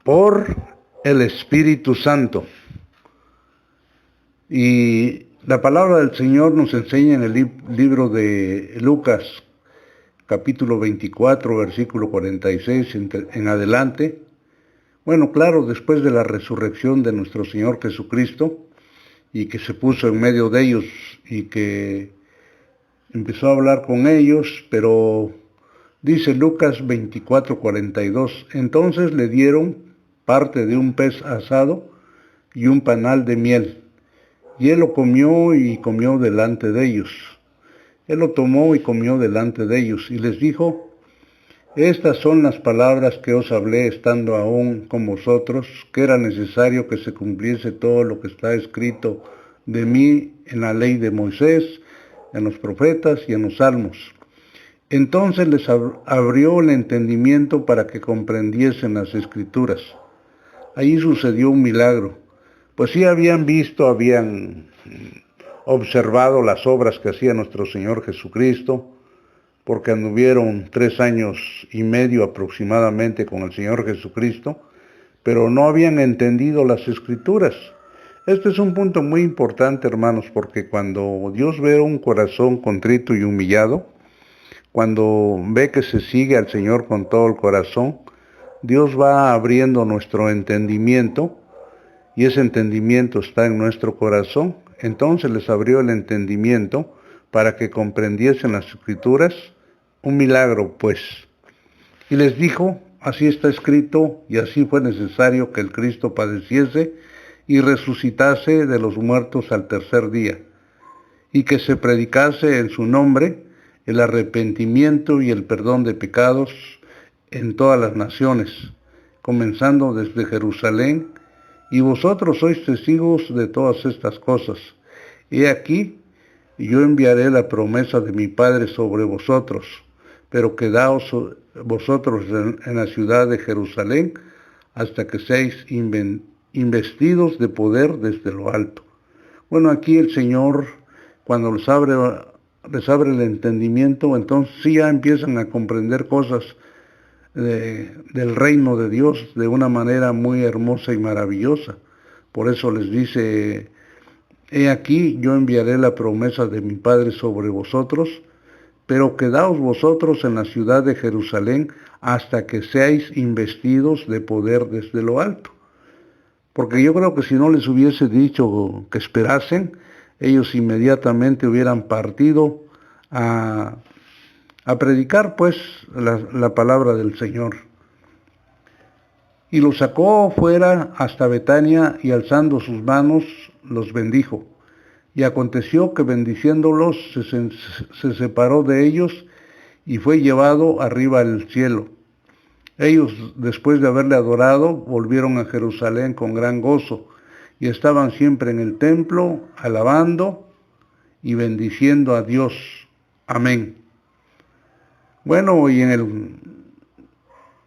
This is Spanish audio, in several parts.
por el Espíritu Santo. Y la palabra del Señor nos enseña en el libro de Lucas, capítulo 24, versículo 46 en adelante. Bueno, claro, después de la resurrección de nuestro Señor Jesucristo, y que se puso en medio de ellos y que empezó a hablar con ellos, pero dice Lucas 24, 42, entonces le dieron parte de un pez asado y un panal de miel, y él lo comió y comió delante de ellos. Él lo tomó y comió delante de ellos, y les dijo, estas son las palabras que os hablé estando aún con vosotros, que era necesario que se cumpliese todo lo que está escrito de mí en la ley de Moisés, en los profetas y en los salmos. Entonces les abrió el entendimiento para que comprendiesen las Escrituras. Allí sucedió un milagro, pues sí habían observado las obras que hacía nuestro Señor Jesucristo, porque anduvieron 3 años y medio aproximadamente con el Señor Jesucristo, pero no habían entendido las Escrituras. Este es un punto muy importante, hermanos, porque cuando Dios ve un corazón contrito y humillado, cuando ve que se sigue al Señor con todo el corazón, Dios va abriendo nuestro entendimiento, y ese entendimiento está en nuestro corazón. Entonces les abrió el entendimiento para que comprendiesen las Escrituras, un milagro pues. Y les dijo, así está escrito, y así fue necesario que el Cristo padeciese y resucitase de los muertos al tercer día, y que se predicase en su nombre el arrepentimiento y el perdón de pecados en todas las naciones, comenzando desde Jerusalén, y vosotros sois testigos de todas estas cosas. He aquí, yo enviaré la promesa de mi Padre sobre vosotros, pero quedaos vosotros en la ciudad de Jerusalén hasta que seáis investidos de poder desde lo alto. Bueno, aquí el Señor, cuando les abre el entendimiento, entonces sí ya empiezan a comprender cosas del reino de Dios de una manera muy hermosa y maravillosa. Por eso les dice, he aquí, yo enviaré la promesa de mi Padre sobre vosotros, pero quedaos vosotros en la ciudad de Jerusalén hasta que seáis investidos de poder desde lo alto. Porque yo creo que si no les hubiese dicho que esperasen, ellos inmediatamente hubieran partido a predicar pues la palabra del Señor. Y los sacó fuera hasta Betania, y alzando sus manos los bendijo. Y aconteció que bendiciéndolos se separó de ellos y fue llevado arriba al cielo. Ellos, después de haberle adorado, volvieron a Jerusalén con gran gozo, y estaban siempre en el templo, alabando y bendiciendo a Dios. Amén. Bueno, y en el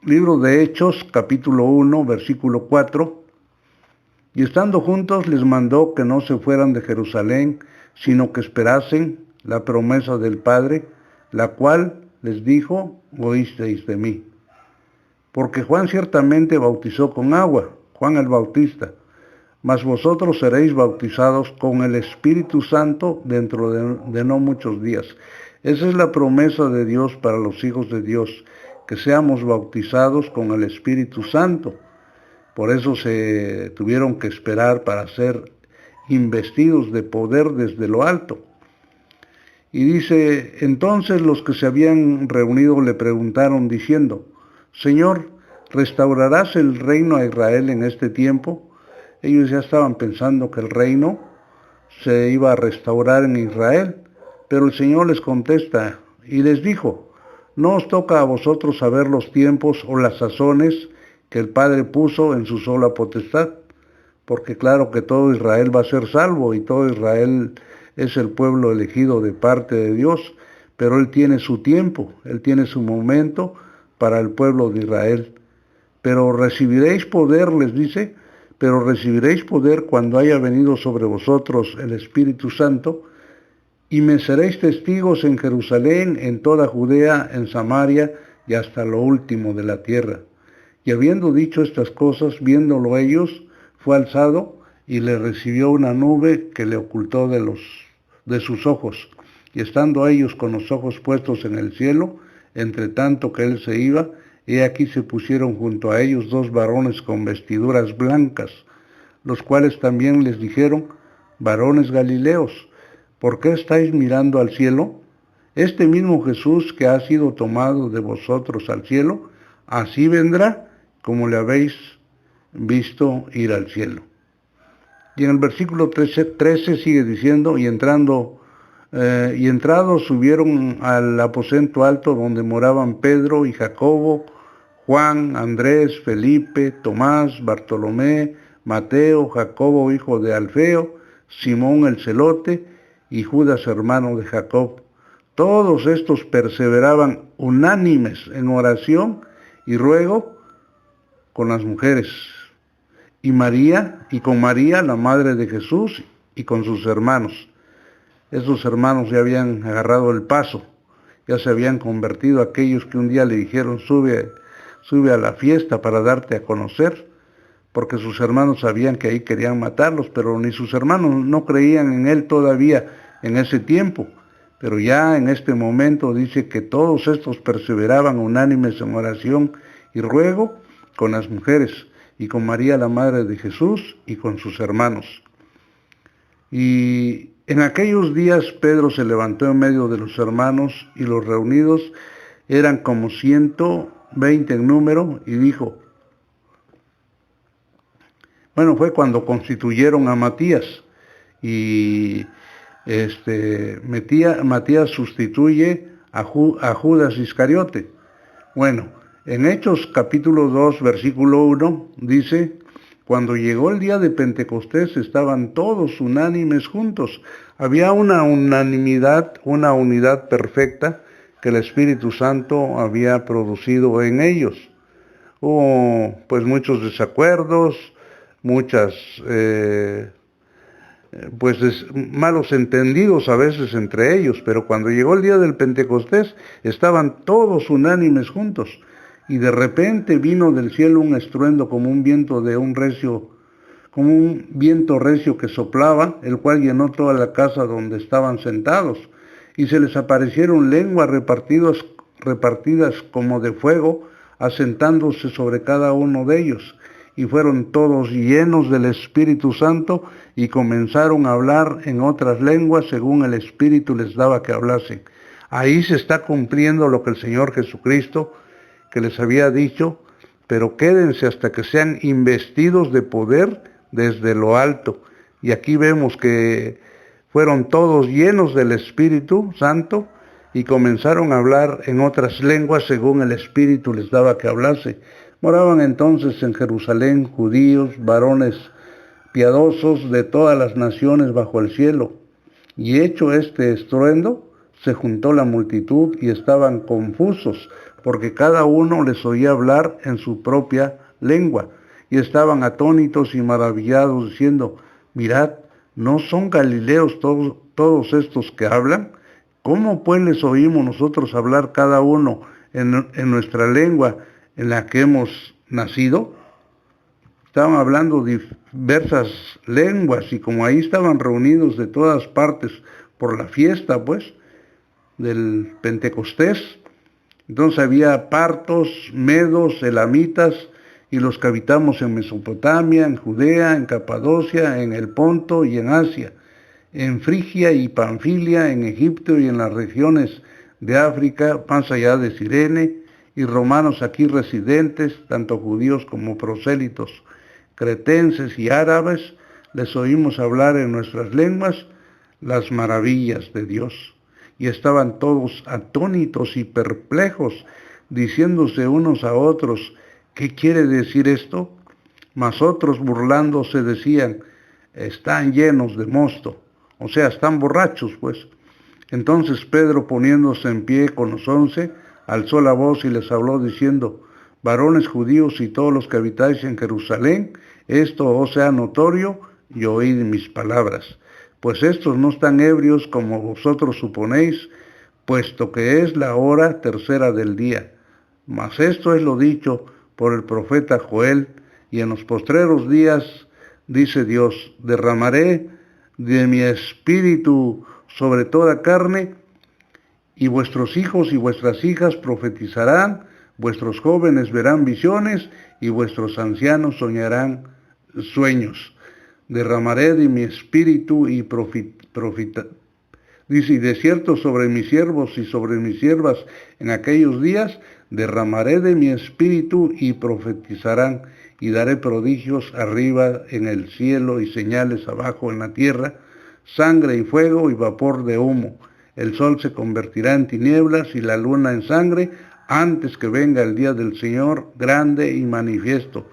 libro de Hechos, capítulo 1, versículo 4, y estando juntos les mandó que no se fueran de Jerusalén, sino que esperasen la promesa del Padre, la cual les dijo, oísteis de mí. Porque Juan ciertamente bautizó con agua, Juan el Bautista, mas vosotros seréis bautizados con el Espíritu Santo dentro de no muchos días. Esa es la promesa de Dios para los hijos de Dios, que seamos bautizados con el Espíritu Santo. Por eso se tuvieron que esperar para ser investidos de poder desde lo alto. Y dice, entonces los que se habían reunido le preguntaron diciendo, Señor, ¿restaurarás el reino a Israel en este tiempo? Ellos ya estaban pensando que el reino se iba a restaurar en Israel, pero el Señor les contesta y les dijo, no os toca a vosotros saber los tiempos o las sazones que el Padre puso en su sola potestad, porque claro que todo Israel va a ser salvo y todo Israel es el pueblo elegido de parte de Dios, pero Él tiene su tiempo, Él tiene su momento para el pueblo de Israel. Pero recibiréis poder, les dice, pero recibiréis poder cuando haya venido sobre vosotros el Espíritu Santo, y me seréis testigos en Jerusalén, en toda Judea, en Samaria y hasta lo último de la tierra. Y habiendo dicho estas cosas, viéndolo ellos, fue alzado y le recibió una nube que le ocultó de sus ojos. Y estando ellos con los ojos puestos en el cielo, entre tanto que él se iba, he aquí se pusieron junto a ellos 2 varones con vestiduras blancas, los cuales también les dijeron: varones Galileos, ¿por qué estáis mirando al cielo? Este mismo Jesús que ha sido tomado de vosotros al cielo, así vendrá como le habéis visto ir al cielo. Y en el versículo 13 sigue diciendo: y entrados subieron al aposento alto donde moraban Pedro y Jacobo, Juan, Andrés, Felipe, Tomás, Bartolomé, Mateo, Jacobo hijo de Alfeo, Simón el celote y Judas hermano de Jacob. Todos estos perseveraban unánimes en oración y ruego con las mujeres, y con María, la madre de Jesús, y con sus hermanos. Esos hermanos ya habían agarrado el paso, ya se habían convertido aquellos que un día le dijeron: sube a la fiesta para darte a conocer, porque sus hermanos sabían que ahí querían matarlos, pero ni sus hermanos no creían en él todavía en ese tiempo. Pero ya en este momento dice que todos estos perseveraban unánimes en oración y ruego con las mujeres, y con María la madre de Jesús, y con sus hermanos. Y en aquellos días Pedro se levantó en medio de los hermanos, y los reunidos eran como 120 en número, y dijo, fue cuando constituyeron a Matías, y Matías sustituye a Judas Iscariote. En Hechos capítulo 2, versículo 1, dice: cuando llegó el día de Pentecostés estaban todos unánimes juntos. Había una unanimidad, una unidad perfecta que el Espíritu Santo había producido en ellos. Hubo muchos desacuerdos, muchas malos entendidos a veces entre ellos, pero cuando llegó el día del Pentecostés estaban todos unánimes juntos. Y de repente vino del cielo un estruendo como un viento recio que soplaba, el cual llenó toda la casa donde estaban sentados. Y se les aparecieron lenguas repartidas como de fuego, asentándose sobre cada uno de ellos. Y fueron todos llenos del Espíritu Santo y comenzaron a hablar en otras lenguas según el Espíritu les daba que hablasen. Ahí se está cumpliendo lo que el Señor Jesucristo que les había dicho: pero quédense hasta que sean investidos de poder desde lo alto. Y aquí vemos que fueron todos llenos del Espíritu Santo y comenzaron a hablar en otras lenguas según el Espíritu les daba que hablase. Moraban entonces en Jerusalén judíos, varones piadosos de todas las naciones bajo el cielo. Y hecho este estruendo, se juntó la multitud y estaban confusos, porque cada uno les oía hablar en su propia lengua, y estaban atónitos y maravillados, diciendo: mirad, ¿no son galileos todos estos que hablan? ¿Cómo pues les oímos nosotros hablar cada uno en nuestra lengua en la que hemos nacido? Estaban hablando diversas lenguas, y como ahí estaban reunidos de todas partes por la fiesta, del Pentecostés, entonces había partos, medos, elamitas, y los que habitamos en Mesopotamia, en Judea, en Capadocia, en el Ponto y en Asia, en Frigia y Panfilia, en Egipto y en las regiones de África, más allá de Cirene, y romanos aquí residentes, tanto judíos como prosélitos, cretenses y árabes, les oímos hablar en nuestras lenguas las maravillas de Dios. Y estaban todos atónitos y perplejos, diciéndose unos a otros: ¿qué quiere decir esto? Mas otros, burlándose, decían: están llenos de mosto, o sea, están borrachos, Entonces Pedro, poniéndose en pie con los 11, alzó la voz y les habló diciendo: varones judíos y todos los que habitáis en Jerusalén, esto os sea notorio, y oíd mis palabras. Pues estos no están ebrios como vosotros suponéis, puesto que es la hora tercera del día. Mas esto es lo dicho por el profeta Joel, y en los postreros días, dice Dios, derramaré de mi espíritu sobre toda carne, y vuestros hijos y vuestras hijas profetizarán, vuestros jóvenes verán visiones, y vuestros ancianos soñarán sueños. Derramaré de mi espíritu y dice, y de cierto sobre mis siervos y sobre mis siervas en aquellos días, derramaré de mi espíritu y profetizarán, y daré prodigios arriba en el cielo y señales abajo en la tierra, sangre y fuego y vapor de humo. El sol se convertirá en tinieblas y la luna en sangre, antes que venga el día del Señor grande y manifiesto.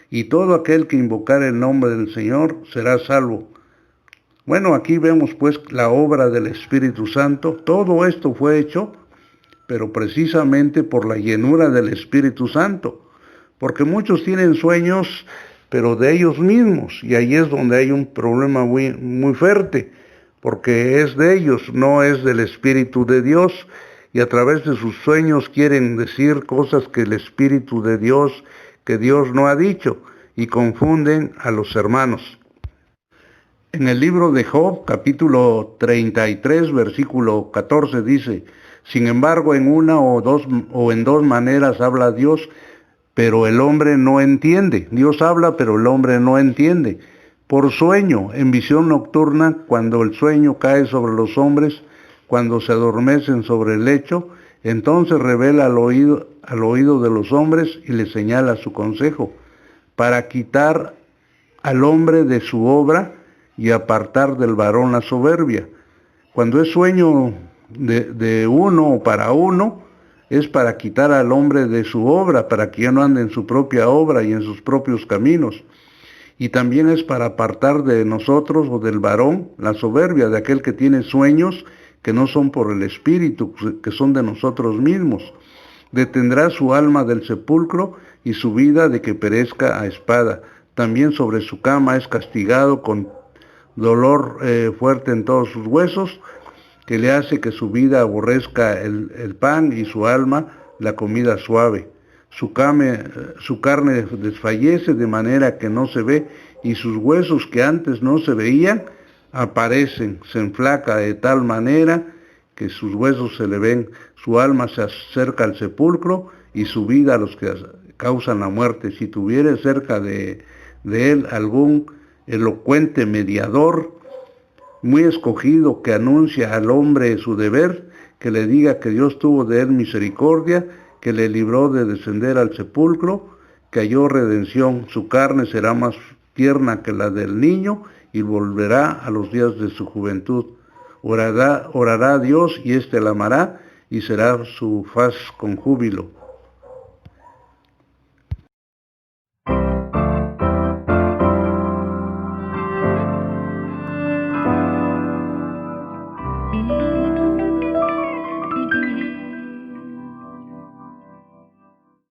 Y todo aquel que invocar el nombre del Señor será salvo. Bueno, aquí vemos pues la obra del Espíritu Santo. Todo esto fue hecho, pero precisamente por la llenura del Espíritu Santo. Porque muchos tienen sueños, pero de ellos mismos. Y ahí es donde hay un problema muy fuerte, porque es de ellos, no es del Espíritu de Dios. Y a través de sus sueños quieren decir cosas que el Espíritu de Dios, que Dios no ha dicho, y confunden a los hermanos. En el libro de Job, capítulo 33, versículo 14, dice, sin embargo, en una o en dos maneras habla Dios, pero el hombre no entiende. Dios habla, pero el hombre no entiende. Por sueño, en visión nocturna, cuando el sueño cae sobre los hombres, cuando se adormecen sobre el lecho, entonces revela al oído de los hombres y les señala su consejo, para quitar al hombre de su obra y apartar del varón la soberbia. Cuando es sueño de uno o para uno, es para quitar al hombre de su obra, para que ya no ande en su propia obra y en sus propios caminos. Y también es para apartar de nosotros o del varón la soberbia de aquel que tiene sueños que no son por el Espíritu, que son de nosotros mismos. Detendrá su alma del sepulcro y su vida de que perezca a espada. También sobre su cama es castigado con dolor fuerte en todos sus huesos, que le hace que su vida aborrezca el pan y su alma la comida suave. Su carne desfallece de manera que no se ve, y sus huesos que antes no se veían aparecen, se enflaca de tal manera que sus huesos se le ven, su alma se acerca al sepulcro y su vida a los que causan la muerte. Si tuviere cerca de él algún elocuente mediador, muy escogido, que anuncia al hombre su deber, que le diga que Dios tuvo de él misericordia, que le libró de descender al sepulcro, que halló redención, su carne será más tierna que la del niño, y volverá a los días de su juventud. Orará a Dios, y éste la amará, y será su faz con júbilo.